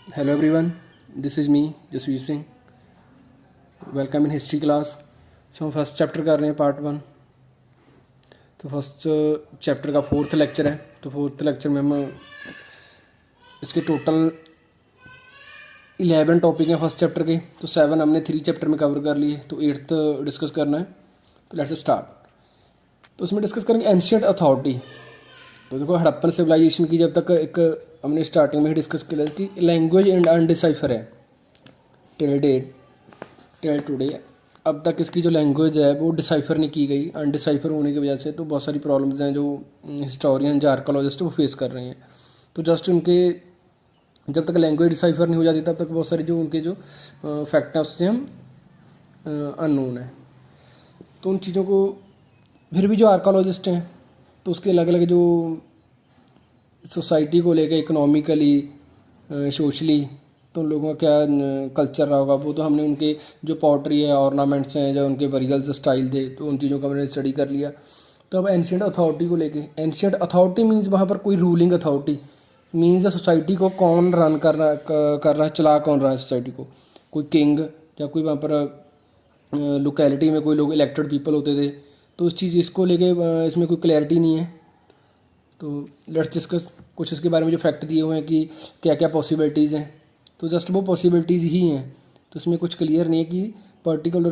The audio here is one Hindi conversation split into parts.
Hello everyone, this is me Jasveer Singh. Welcome in history class. So हम फर्स्ट चैप्टर कर रहे हैं पार्ट 1. तो फर्स्ट चैप्टर का फोर्थ लेक्चर है. तो फोर्थ लेक्चर में हम इसके टोटल 11 टॉपिक हैं फर्स्ट चैप्टर के. तो 7 हमने 3 चैप्टर में कवर कर लिए. तो 8th डिस्कस करना है. तो लेट्स स्टार्ट. तो उसमें डिस्कस करेंगे एंशियंट अथॉरिटी. तो देखो हड़प्पन सिविलाइजेशन की जब तक एक हमने स्टार्टिंग में ही डिस्कस किया कि लैंग्वेज एंड अनडिसाइफर है टिल टुडे. अब तक इसकी जो लैंग्वेज है वो डिसाइफर नहीं की गई. अनडिसाइफर होने की वजह से तो बहुत सारी प्रॉब्लम्स हैं जो हिस्टोरियन जो आर्कोलॉजिस्ट वो फेस कर रहे हैं. तो जस्ट उनके जब तक लैंग्वेज डिसाइफर नहीं हो जाती तब तक बहुत सारे जो उनके जो फैक्ट हैं उससे हम अननोन है. तो उन चीज़ों को फिर भी जो आर्कोलॉजिस्ट हैं तो उसके अलग अलग जो सोसाइटी को लेकर इकोनॉमिकली सोशली तो उन लोगों का क्या कल्चर रहा होगा वो तो हमने उनके जो पॉटरी है ऑर्नामेंट्स हैं जो उनके बरियल्स स्टाइल थे तो उन चीज़ों का हमने स्टडी कर लिया. तो अब एंशियंट अथॉरिटी को लेके एंशियंट अथॉरिटी मीन्स वहाँ पर कोई रूलिंग अथॉरिटी मीन्स सोसाइटी को कौन रन कर रहा है चला कौन रहा है सोसाइटी को. कोई किंग या कोई वहाँ पर लोकेलिटी में कोई लोग इलेक्टेड पीपल होते थे. तो उस चीज़ इसको लेके इसमें कोई क्लैरिटी नहीं है. तो लेट्स डिस्कस कुछ इसके बारे में जो फैक्ट दिए हुए हैं कि क्या क्या पॉसिबिलिटीज़ हैं. तो जस्ट वो पॉसिबिलिटीज़ ही हैं. तो इसमें कुछ क्लियर नहीं है कि पर्टिकुलर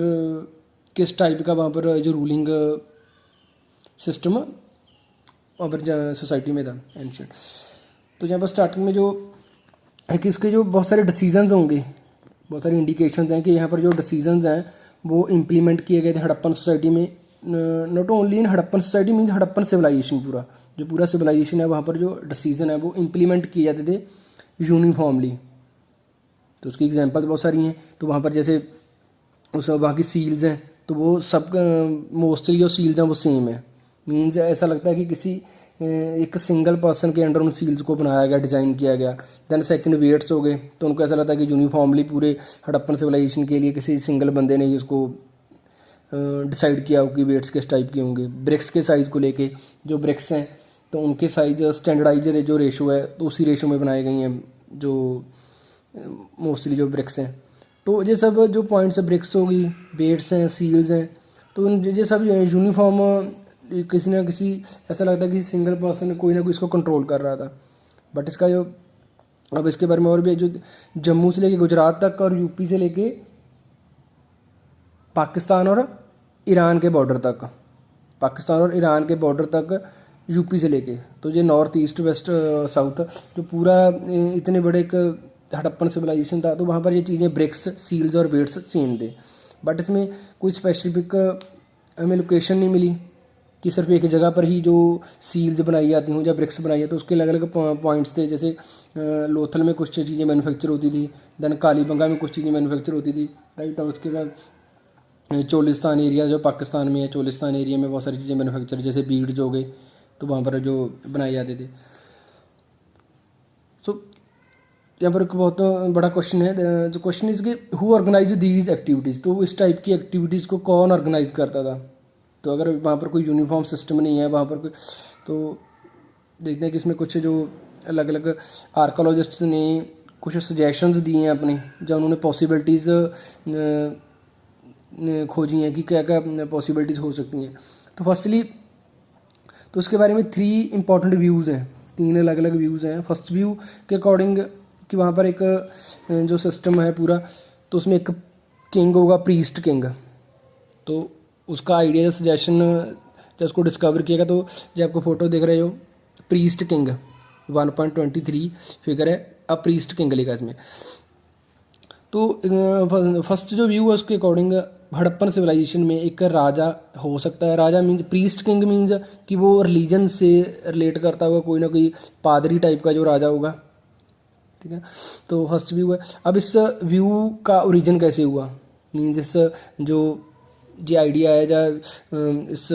किस टाइप का वहाँ पर जो रूलिंग सिस्टम वहाँ पर सोसाइटी में था एंशियंट. तो यहाँ पर स्टार्टिंग में जो है कि इसके जो बहुत सारे डिसीजंस होंगे बहुत सारी इंडिकेशंस हैं कि यहाँ पर जो डिसीजंस हैं वो इम्प्लीमेंट किए गए थे हड़प्पन सोसाइटी में. Not only in Harappan society means Harappan civilization पूरा सिविलाइजेशन है वहाँ पर जो डिसीजन है वो इम्प्लीमेंट किए जाते थे यूनिफॉर्मली. तो उसकी एग्जांपल्स बहुत सारी हैं. तो वहाँ पर जैसे उस वहाँ की सील्स हैं तो वो सब मोस्टली जो सील्स हैं वो सेम है. मीन्स ऐसा लगता है कि किसी एक सिंगल पर्सन के अंडर उन सील्स को बनाया गया डिज़ाइन किया गया. देन सेकंड वेट्स हो गए तो उनको ऐसा लगता है कि यूनिफॉर्मली पूरे हड़प्पन सिविलाइजेशन के लिए किसी सिंगल बंदे ने इसको डिसाइड किया हो कि वेट्स किस टाइप के होंगे. ब्रिक्स के साइज़ को लेके जो ब्रिक्स हैं तो उनके साइज स्टैंडर्डाइज जो रेशो है तो उसी रेशो में बनाए गई हैं जो मोस्टली जो ब्रिक्स हैं. तो ये सब जो पॉइंट्स है ब्रिक्स होगी वेट्स हैं सील्स हैं तो ये सब यूनिफॉर्म किसी ना किसी ऐसा लगता है कि सिंगल पर्सन कोई ना कोई इसको कंट्रोल कर रहा था. बट इसका जो अब इसके बारे में और भी जो जम्मू से लेके गुजरात तक और यूपी से लेके पाकिस्तान और ईरान के बॉर्डर तक यूपी से लेके तो ये नॉर्थ ईस्ट वेस्ट साउथ जो पूरा इतने बड़े एक हड़प्पन सिविलाइजेशन था. तो वहाँ पर ये चीज़ें ब्रिक्स सील्स और वेट्स सेम थे. बट इसमें कोई स्पेसिफिक हमें लोकेशन नहीं मिली कि सिर्फ एक जगह पर ही जो सील्स बनाई जाती हूँ या ब्रिक्स बनाई जाती तो उसके अलग अलग पॉइंट्स थे. जैसे लोथल में कुछ चीज़ें मैन्युफैक्चर होती थी. देन कालीबंगा में कुछ चीज़ें मैन्युफैक्चर होती थी राइट. और उसके बाद चोलिस्तान एरिया जो पाकिस्तान में है चोलिस्तान एरिया में बहुत सारी चीज़ें मैन्युफैक्चर जैसे बीड्स हो गए तो वहाँ पर जो बनाए जाते थे. सो यहाँ पर एक बहुत बड़ा क्वेश्चन है. जो क्वेश्चन इज कि हु ऑर्गेनाइज दीज एक्टिविटीज़. तो इस टाइप की एक्टिविटीज़ को कौन ऑर्गेनाइज करता था. तो अगर वहाँ पर कोई यूनिफॉर्म सिस्टम नहीं है वहाँ पर कोई तो देखते हैं कि इसमें कुछ जो अलग अलग आर्कोलॉजिस्ट्स ने कुछ सजेशंस दिए हैं अपने जब उन्होंने पॉसिबिलिटीज़ खोजी हैं कि क्या क्या पॉसिबिलिटीज़ हो सकती हैं. तो फर्स्टली तो उसके बारे में 3 इंपॉर्टेंट व्यूज़ हैं. 3 अलग अलग व्यूज़ हैं. फर्स्ट व्यू के अकॉर्डिंग कि वहाँ पर एक जो सिस्टम है पूरा तो उसमें एक किंग होगा प्रीस्ट किंग. तो उसका आइडिया सजेशन जब उसको डिस्कवर किया गया तो जब आपको फ़ोटो देख रहे हो प्रीस्ट किंग 1.23 फिगर है. अब प्रीस्ट किंग लिखा इसमें. तो फर्स्ट जो व्यू है उसके अकॉर्डिंग हड़प्पन सिविलाइजेशन में एक राजा हो सकता है. राजा मीन्स प्रीस्ट किंग मीन्स कि वो रिलीजन से रिलेट करता होगा कोई ना कोई पादरी टाइप का जो राजा होगा. ठीक है. तो फर्स्ट व्यू है. अब इस व्यू का ओरिजिन कैसे हुआ मीन्स इस जो ये आइडिया है या इस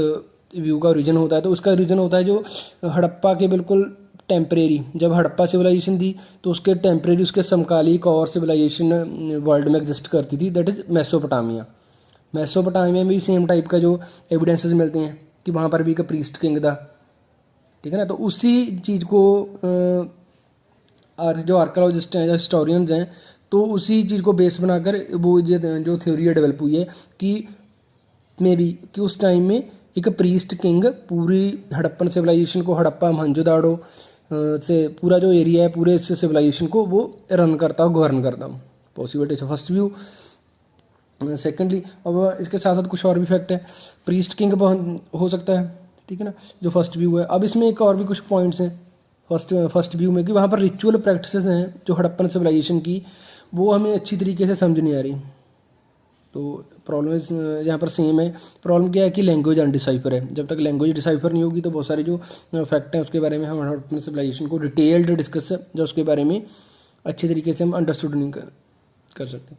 व्यू का ओरिजिन होता है तो उसका ओरिजिन होता है जो हड़प्पा के बिल्कुल टेम्परेरी जब हड़प्पा सिविलाइजेशन थी तो उसके टेम्परेरी उसके समकालिक और सिविलाइजेशन वर्ल्ड में एग्जिस्ट करती थी दैट इज़ मेसोपोटामिया में भी सेम टाइप का जो एविडेंसेस मिलते हैं कि वहाँ पर भी एक प्रीस्ट किंग था. ठीक है ना. तो उसी चीज़ को जो आर्कोलॉजिस्ट हैं या हिस्टोरियंस हैं, तो उसी चीज़ को बेस बनाकर वो ये जो थ्योरी है डेवलप हुई है कि मे बी कि उस टाइम में एक प्रीस्ट किंग पूरी हड़प्पन सिविलाइजेशन को, हड़प्पा मोहनजोदाड़ो से पूरा जो एरिया है पूरे इस सिविलाइजेशन को वो रन करता हो, गवर्न करता हो। Possibility first view. सेकेंडली अब इसके साथ साथ कुछ और भी फैक्ट है, प्रीस्ट किंग हो सकता है, ठीक है ना, जो फर्स्ट व्यू है। अब इसमें एक और भी कुछ पॉइंट्स हैं फर्स्ट व्यू में कि वहाँ पर रिचुअल प्रैक्टिसेस हैं जो हड़प्पन सिविलाइजेशन की, वो हमें अच्छी तरीके से समझ नहीं आ रही। तो प्रॉब्लम यहाँ पर सेम है। प्रॉब्लम क्या है कि लैंग्वेज अनडिसाइफर है। जब तक लैंग्वेज डिसाइफर नहीं होगी तो बहुत सारे जो फैक्ट हैं उसके बारे में हम हड़प्पन सिविलाइजेशन को डिटेल्ड डिस्कस है जो उसके बारे में अच्छे तरीके से हम अंडरस्टूड नहीं कर सकते।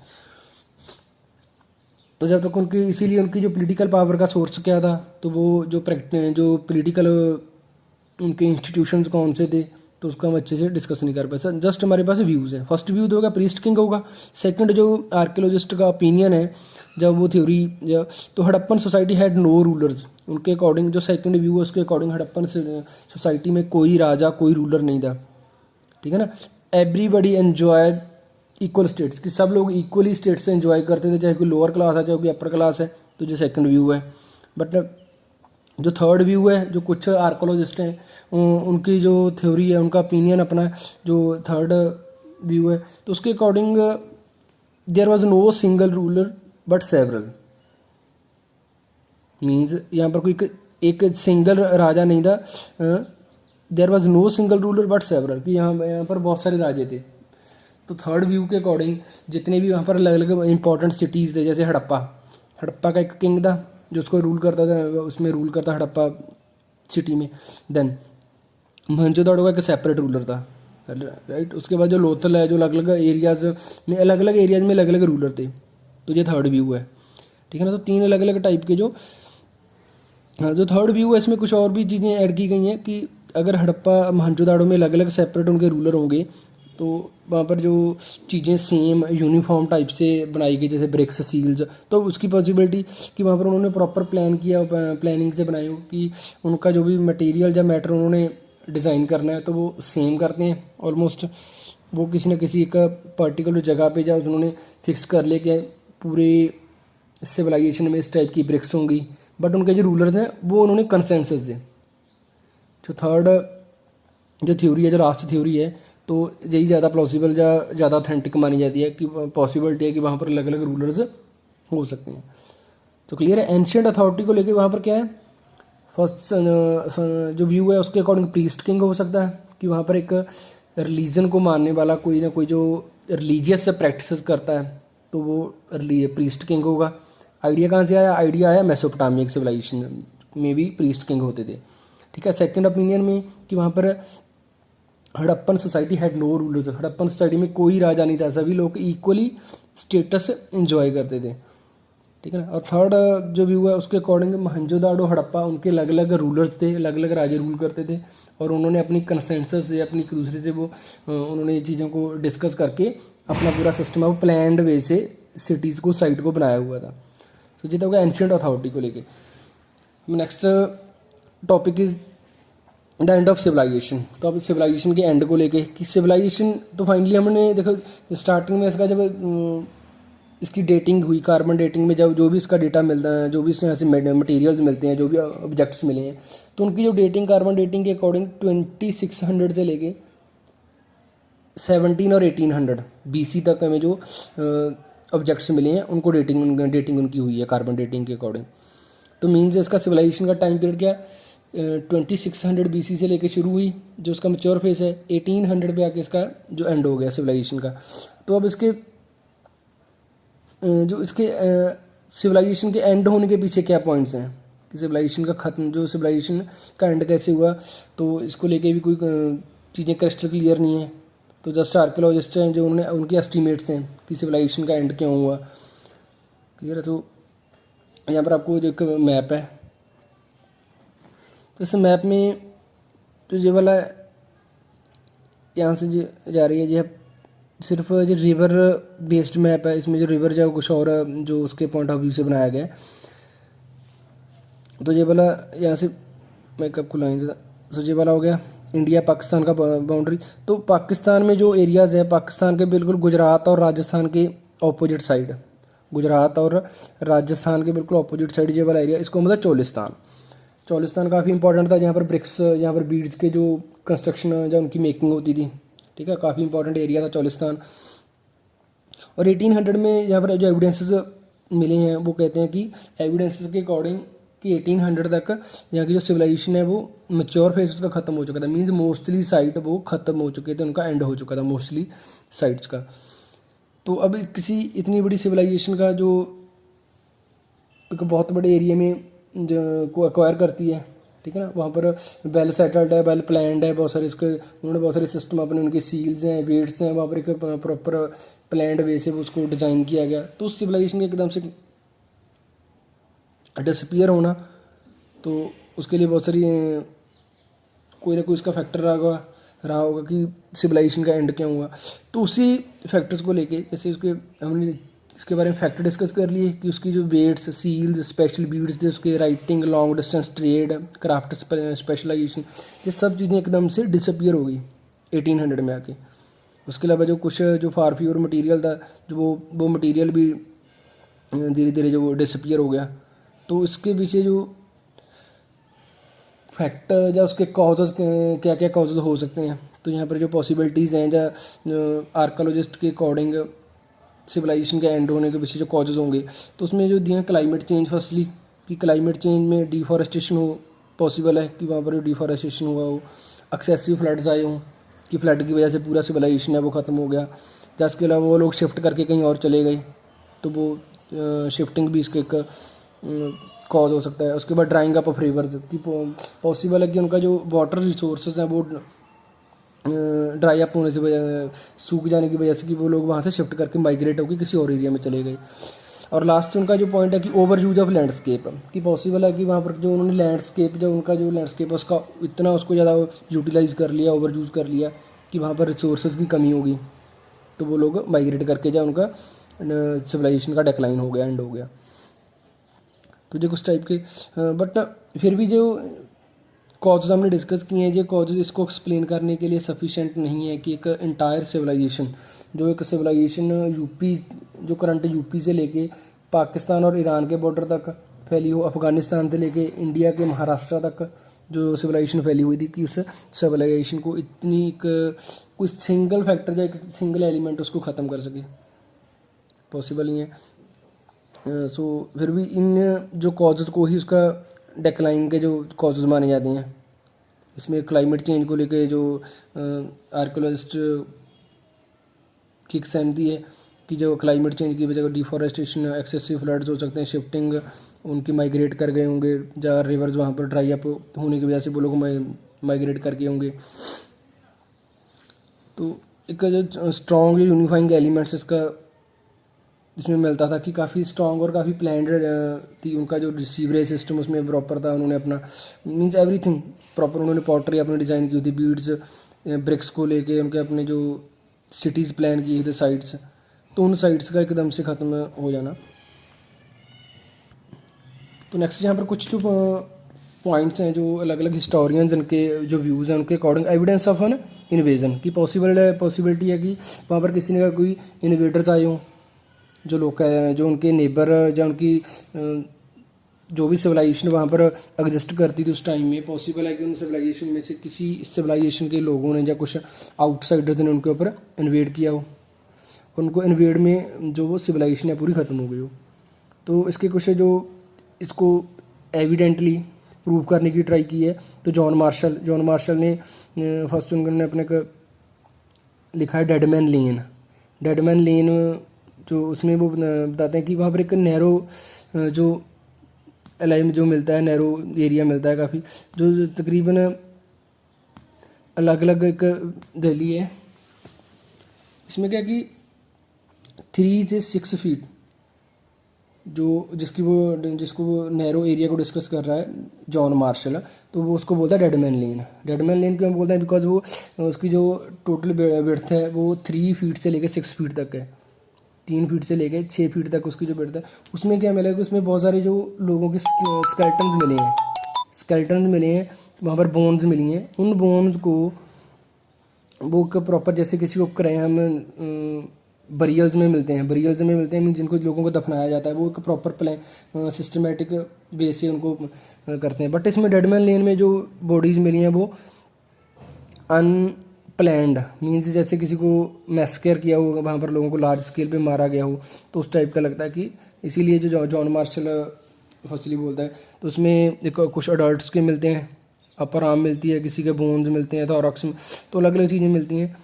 तो जब तक उनकी, इसीलिए उनकी जो पॉलिटिकल पावर का सोर्स क्या था, तो वो जो पॉलिटिकल उनके इंस्टीट्यूशंस कौन से थे, तो उसको हम अच्छे से डिस्कस नहीं कर पाए सर। जस्ट हमारे पास व्यूज़ हैं। फर्स्ट व्यू तो होगा प्रीस्ट किंग होगा। सेकंड जो आर्कियोलॉजिस्ट का ओपिनियन है, जब वो थ्योरी, तो Harappan society had no rulers, उनके अकॉर्डिंग जो सेकंड व्यू है उसके अकॉर्डिंग हड़प्पन सोसाइटी में कोई राजा कोई रूलर नहीं था, ठीक है ना। एवरीबडी एन्जॉयड इक्वल स्टेट्स, कि सब लोग इक्वली स्टेट से एंजॉय करते थे, चाहे कोई लोअर क्लास है चाहे कोई अपर क्लास है, तो जो सेकंड व्यू है। बट जो थर्ड व्यू है, जो कुछ आर्कोलॉजिस्ट हैं उनकी जो थ्योरी है, उनका ओपिनियन अपना जो थर्ड व्यू है, तो उसके according there was no single ruler but several. Means यहाँ पर कोई एक सिंगल राजा नहीं था, there was no single ruler but several, कि यहाँ पर बहुत सारे राजे थे। तो थर्ड व्यू के अकॉर्डिंग जितने भी वहाँ पर अलग अलग इंपॉर्टेंट सिटीज़ थे, जैसे हड़प्पा का एक किंग था जो उसको रूल करता था, उसमें रूल करता हड़प्पा सिटी में। देन मोहनजोदाड़ो का एक सेपरेट रूलर था, राइट। उसके बाद जो लोथल है, जो अलग अलग एरियाज़ में अलग अलग रूलर थे, तो ये थर्ड व्यू है, ठीक है ना। तो तीन अलग अलग टाइप के जो थर्ड व्यू है, इसमें कुछ और भी चीज़ें ऐड की गई हैं कि अगर हड़प्पा मोहनजोदाड़ो में अलग अलग सेपरेट उनके रूलर होंगे तो वहाँ पर जो चीज़ें सेम यूनिफॉर्म टाइप से बनाई गई, जैसे ब्रिक्स सील्स, तो उसकी पॉसिबिलिटी कि वहाँ पर उन्होंने प्रॉपर प्लान किया, प्लानिंग से बनाई हो कि उनका जो भी मटेरियल या मैटर उन्होंने डिज़ाइन करना है तो वो सेम करते हैं ऑलमोस्ट। वो किसी न किसी एक पर्टिकुलर जगह पे जब उन्होंने फिक्स कर लिया कि पूरे सिविलाइजेशन में इस टाइप की ब्रिक्स होंगी, बट उनके जो रूलर्स हैं वो उन्होंने कंसेंसस दे। जो थर्ड जो थ्योरी है, जो लास्ट थ्योरी है, तो यही ज़्यादा प्लॉसिबल या ज़्यादा ऑथेंटिक मानी जाती है कि पॉसिबिलिटी है कि वहाँ पर अलग अलग रूलर्स हो सकते हैं। तो क्लियर है। एंशिएंट अथॉरिटी को लेके वहाँ पर क्या है, फर्स्ट जो व्यू है उसके अकॉर्डिंग प्रीस्ट किंग हो सकता है कि वहाँ पर एक रिलीजन को मानने वाला कोई ना कोई जो रिलीजियस प्रैक्टिस करता है तो वो प्रीस्ट किंग होगा। आइडिया कहाँ से आया? आइडिया आया मेसोपोटामिक सिविलाइजेशन में भी प्रीस्ट किंग होते थे, ठीक है। सेकंड ओपिनियन में कि वहाँ पर Harappan society had no rulers, Harappan society में कोई राजा नहीं था, सभी लोग इक्वली स्टेटस एंजॉय करते थे, ठीक है ना। और थर्ड जो व्यू है उसके अकॉर्डिंग मोहनजोदाड़ो हड़प्पा उनके अलग अलग रूलर्स थे, अलग अलग राजे रूल करते थे और उन्होंने अपनी कंसेंसस से अपनी एक दूसरे से वो उन्होंने ये चीज़ों को डिस्कस करके अपना पूरा सिस्टम है वो प्लान्ड वे से सिटीज़ को साइट को बनाया हुआ था। तो ये तो होगा एंशिएंट अथॉरिटी को लेके। Next topic is the end of civilization. तो अब सिविलाइजेशन के एंड को लेके कि सिविलाइजेशन तो फाइनली हमने देखो स्टार्टिंग में इसका जब इसकी डेटिंग हुई, कार्बन डेटिंग में जब जो भी इसका डेटा मिलता है, जो भी इसमें ऐसे मटेरियल्स मिलते हैं, जो भी ऑब्जेक्ट्स मिले हैं, तो उनकी जो डेटिंग कार्बन डेटिंग के अकॉर्डिंग 2600 से लेके 17 और 1800 BC तक हमें जो ऑब्जेक्ट्स मिले हैं उनको डेटिंग उनकी हुई है कार्बन डेटिंग के अकॉर्डिंग। तो मीन्स इसका सिविलाइजेशन का टाइम पीरियड क्या 2600 BC से लेके शुरू हुई जो इसका मैच्योर फेस है, 1800 पे आके इसका जो एंड हो गया सिविलाइजेशन का। तो अब इसके जो इसके सिविलाइजेशन के एंड होने के पीछे क्या पॉइंट्स हैं कि सिविलाइजेशन का ख़त्म, जो सिविलाइजेशन का एंड कैसे हुआ, तो इसको लेके भी कोई चीज़ें क्रिस्टल क्लियर नहीं है। तो जस्ट आर्कियोलॉजिस्ट हैं जो उन्होंने उनके एस्टीमेट्स हैं कि सिविलाइजेशन का एंड क्यों हुआ, क्लियर है। तो यहाँ पर आपको जो एक मैप है, तो इस मैप में तो ये वाला यहाँ से जो जा रही है ये सिर्फ जो रिवर बेस्ड मैप है, इसमें जो रिवर जो कुछ और जो उसके पॉइंट ऑफ व्यू से बनाया गया है। तो ये वाला यहाँ से मैं कब खुलाएंगे, तो ये वाला हो गया इंडिया पाकिस्तान का बाउंड्री। तो पाकिस्तान में जो एरियाज़ है पाकिस्तान के बिल्कुल गुजरात और राजस्थान के ऑपोजिट साइड, गुजरात और राजस्थान के बिल्कुल ऑपोजिट साइड ये वाला एरिया, इसको मतलब चोलिस्तान। चोलिस्तान काफ़ी इंपॉर्टेंट था, जहाँ पर ब्रिक्स, यहाँ पर बीड्स के जो कंस्ट्रक्शन जहाँ उनकी मेकिंग होती थी, ठीक है, काफ़ी इंपॉर्टेंट एरिया था चोलिस्तान। और 1800 में यहाँ पर जो एविडेंसेस मिले हैं वो कहते हैं कि एविडेंसेस के अकॉर्डिंग कि 1800 तक यहाँ की जो सिविलाइजेशन है वो मैच्योर फेज उसका ख़त्म हो चुका था। मीन्स मोस्टली साइट वो ख़त्म हो चुके थे, उनका एंड हो चुका था मोस्टली साइट्स का। तो अब किसी इतनी बड़ी सिविलाइजेशन का जो एक बहुत बड़े एरिया में जो को एक्वायर करती है, ठीक है ना, वहाँ पर वेल सेटल्ड है, वेल प्लान्ड है, बहुत सारे इसके उन्होंने बहुत सारे सिस्टम अपने, उनके सील्स हैं, वेट्स हैं, वहाँ पर एक प्रॉपर प्लान्ड वे से उसको डिज़ाइन किया गया। तो उस सिविलाइजेशन के एकदम से डिसअपीयर होना, तो उसके लिए बहुत सारी कोई ना कोई इसका फैक्टर रहा होगा कि सिविलाइजेशन का एंड क्यों हुआ। तो उसी फैक्टर्स को लेके, जैसे उसके हमने इसके बारे में फैक्टर डिस्कस कर लिए कि उसकी जो वेट्स, सील्स, स्पेशल बीड्स थे, उसके writing, long distance trade, craft specialization, ये सब चीज़ें एकदम से डिसअपीयर हो गई 1800 में आके। उसके अलावा जो कुछ जो फार प्योर मटेरियल था, जो वो मटेरियल भी धीरे धीरे जो वो डिसअपीयर हो गया। तो इसके पीछे जो फैक्टर या उसके कॉजेज़ क्या क्या कॉजेज़ हो सकते हैं, तो यहाँ पर जो पॉसिबिलिटीज़ हैं, या आर्कोलॉजिस्ट के अकॉर्डिंग सिविलाइजेशन के एंड होने के पीछे जो कॉजेज़ होंगे, तो उसमें जो दिए क्लाइमेट चेंज, फर्स्टली कि क्लाइमेट चेंज में डिफॉरेस्टेशन हो पॉसिबल है, कि वहाँ पर जो डिफॉरेस्टेशन हुआ हो, एक्सेसिव फ्लड्स आए हों कि फ्लड की वजह से पूरा सिविलाइजेशन है वो ख़त्म हो गया। या इसके अलावा वो लोग शिफ्ट करके कहीं और चले गए, तो वो शिफ्टिंग भी इसके एक कॉज हो सकता है। उसके बाद ड्राइंग अप ऑफ रिवर्स, कि पॉसिबल है कि उनका जो वाटर रिसोर्सेज हैं वो ड्राई अप होने से, सूख जाने की वजह से, कि वो लोग वहाँ से शिफ्ट करके माइग्रेट होकर किसी और एरिया में चले गए। और लास्ट उनका जो पॉइंट है कि ओवर यूज ऑफ लैंडस्केप, कि पॉसिबल है कि वहाँ पर जो उन्होंने लैंडस्केप, जो उनका जो लैंडस्केप है उसका इतना उसको ज़्यादा यूटिलाइज़ कर लिया, ओवर यूज़ कर लिया, कि वहाँ पर रिसोर्सेज की कमी होगी, तो वो लोग माइग्रेट करके जा उनका सिविलाइजेशन का डिक्लाइन हो गया, एंड हो गया। तो जो कुछ टाइप के बट फिर भी जो कॉजेज़ हमने डिस्कस किए हैं, ये कॉजेज़ इसको एक्सप्लेन करने के लिए सफिशेंट नहीं है कि एक इंटायर सिविलाइजेशन, जो एक सिविलाइजेशन यूपी, जो करंट यूपी से लेके पाकिस्तान और ईरान के बॉर्डर तक फैली हो, अफ़गानिस्तान से लेके इंडिया के महाराष्ट्र तक जो सिविलाइजेशन फैली हुई थी, कि उस सिविलाइजेशन को इतनी एक कुछ सिंगल फैक्टर या एक सिंगल एलिमेंट उसको ख़त्म कर सके, पॉसिबल नहीं है। सो फिर भी इन जो कॉजेज़ को ही उसका डेक्लाइन के जो कॉजेज़ माने जाते हैं, इसमें क्लाइमेट चेंज को लेके जो आर्कोलॉजिस्ट की एक सहमति है कि जो क्लाइमेट चेंज की वजह से डिफॉरेस्टेशन, एक्सेसिव फ्लड्स हो सकते हैं, शिफ्टिंग उनकी माइग्रेट कर गए होंगे, जहाँ रिवर्स वहाँ पर ड्राई अप होने की वजह से वो लोग माइग्रेट कर गए होंगे। तो एक जो स्ट्रॉन्ग यूनिफाइंग एलिमेंट्स इसका इसमें मिलता था कि काफ़ी स्ट्रॉन्ग और काफ़ी प्लान्ड थी, उनका जो सीवरेज सिस्टम उसमें प्रॉपर था, उन्होंने अपना मीन्स एवरीथिंग प्रॉपर, उन्होंने पॉटरी अपनी डिज़ाइन की थी, बीड्स, ब्रिक्स को लेके उनके अपने जो सिटीज़ प्लान किए थे साइट्स, तो उन साइट्स का एकदम से ख़त्म हो जाना। तो नेक्स्ट यहाँ पर कुछ जो पॉइंट्स हैं जो अलग अलग हिस्टोरियंस इनके जो व्यूज़ हैं उनके according, evidence of an invasion की पॉसिबिलिटी है कि वहाँ पर किसी ने कोई इन्वेडर्स आए हों, जो लोग जो उनके नेबर या उनकी जो भी सिविलाइजेशन वहाँ पर एग्जिस्ट करती थी उस टाइम में, पॉसिबल है कि उन सिविलाइजेशन में से किसी सिविलाइजेशन के लोगों ने या कुछ आउटसाइडर्स ने उनके ऊपर इन्वेड किया हो, उनको इन्वेड में जो वो सिविलाइजेशन है पूरी ख़त्म हो गई हो। तो इसके कुछ जो इसको एविडेंटली प्रूव करने की ट्राई की है, तो जॉन मार्शल ने फर्स्ट उन्होंने अपने लिखा है डेडमैन लेन, जो उसमें वो बताते हैं कि वहाँ पर एक नैरो जो अलाइम जो मिलता है, नैरो एरिया मिलता है काफ़ी, जो तकरीबन अलग अलग एक दहली है। इसमें क्या कि 3 से 6 फीट जो जिसको वो नैरो एरिया को डिस्कस कर रहा है जॉन मार्शल, तो वो उसको बोलता है डेडमैन लेन क्यों बोलते हैं, बिकॉज वो उसकी जो टोटल विड्थ है वो 3 फीट से लेकर 6 फीट तक है, 3 फीट से लेकर 6 फीट तक उसकी जो विड्थ है। उसमें क्या मिला कि उसमें बहुत सारे जो लोगों के स्केलेटन्स मिले हैं वहाँ पर बोन्स मिली हैं। उन बोन्स को वो प्रॉपर जैसे किसी को क्रैम बरियल्स में मिलते हैं, मीन जिनको लोगों को दफनाया जाता है, वो एक प्रॉपर प्लान सिस्टमेटिक वे से उनको करते हैं। बट इसमें डेडमैन लेन में जो बॉडीज़ मिली हैं वो अनप्लैंड, मीन्स जैसे किसी को मैस्केयर किया हो, वहाँ पर लोगों को लार्ज स्केल पे मारा गया हो, तो उस टाइप का लगता है कि इसीलिए जो जॉन मार्शल फसली बोलता है। तो उसमें एक कुछ अडल्ट्स के मिलते हैं, अपर आर्म मिलती है, किसी के बोन्स मिलते हैं, थॉरक्स में, तो अलग अलग चीज़ें मिलती हैं।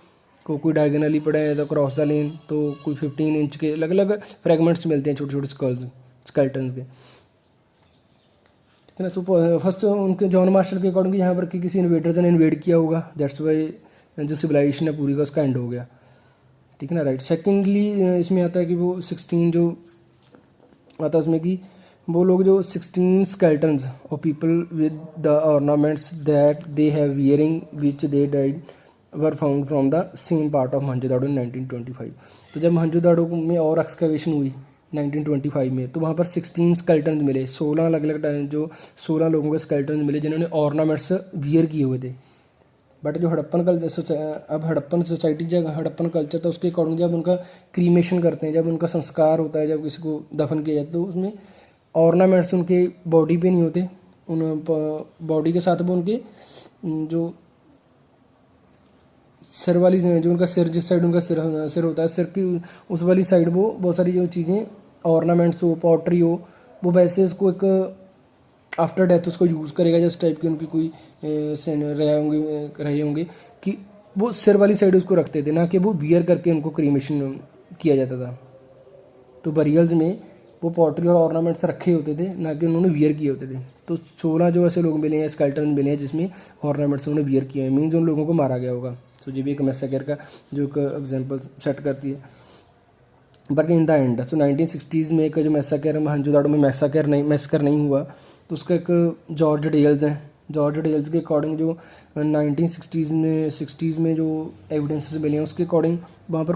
कोई डायगोनली पड़े हैं तो क्रॉस द लेन, तो कोई 15 इंच के अलग अलग फ्रेगमेंट्स मिलते हैं, छोटे छोटे स्केल्टन्स के, ठीक है ना। सो फर्स्ट उनके जॉन मार्शल के अकॉर्डिंग यहाँ पर कि किसी इन्वेडर्स ने इन्वेड किया होगा, दैट्स वाई जो सिविलाइजेशन है पूरी का उसका एंड हो गया, ठीक है ना, राइट। सेकेंडली इसमें आता है कि वो 16 जो आता है उसमें कि वो लोग जो 16 स्केल्टन्स और people with the ornaments that they have wearing which they died were found from the same part of Mohenjodaro in 1925। तो जब मोहनजोदाड़ो में और एक्सकवेशन हुई 1925 में, तो वहाँ पर 16 स्केल्टन्स मिले, 16 अलग अलग टाइम जो 16 लोगों के स्केल्टन्स मिले जिन्होंने ऑर्नामेंट्स वियर किए हुए थे। बट जो हड़प्पन कल्चर, अब हड़प्पन सोसाइटी जब हड़प्पन कल्चर था उसके अकॉर्डिंग जब उनका क्रीमेशन करते हैं, जब उनका संस्कार होता है, जब किसी को दफन किया जाता है, तो उसमें ऑर्नामेंट्स उनके बॉडी पे नहीं होते, उन बॉडी के साथ वो उनके जो सिर वाली, जो उनका सिर, जिस साइड उनका सिर होता है, सिर की उस वाली साइड वो बहुत सारी जो चीज़ें ऑर्नामेंट्स हो, पॉटरी हो, वो वैसे इसको एक आफ्टर डेथ उसको यूज़ करेगा, जिस टाइप की उनकी कोई रहे होंगे कि वो सिर वाली साइड उसको रखते थे, ना कि वो बियर करके उनको क्रीमेशन किया जाता था। तो बरियल्स में वो पॉटरी और ऑर्नामेंट्स रखे होते थे, ना कि उन्होंने वियर किए होते थे। तो 16 जो ऐसे लोग मिले हैं, स्केल्टन मिले हैं जिसमें ऑर्नामेंट्स उन्होंने वियर किए हैं, मीन्स उन लोगों को मारा गया होगा। तो ये भी एक मैसेकर का जो एक एग्जाम्पल सेट करती है। बट इन द एंड तो 1960s में एक जो मैसेकर मोहनजोदाड़ो में मैसेकर नहीं हुआ, तो उसका एक जॉर्ज डेल्स है। जॉर्ज डेल्स के अकॉर्डिंग जो 1960s में जो एविडेंसेस मिले हैं उसके अकॉर्डिंग वहाँ पर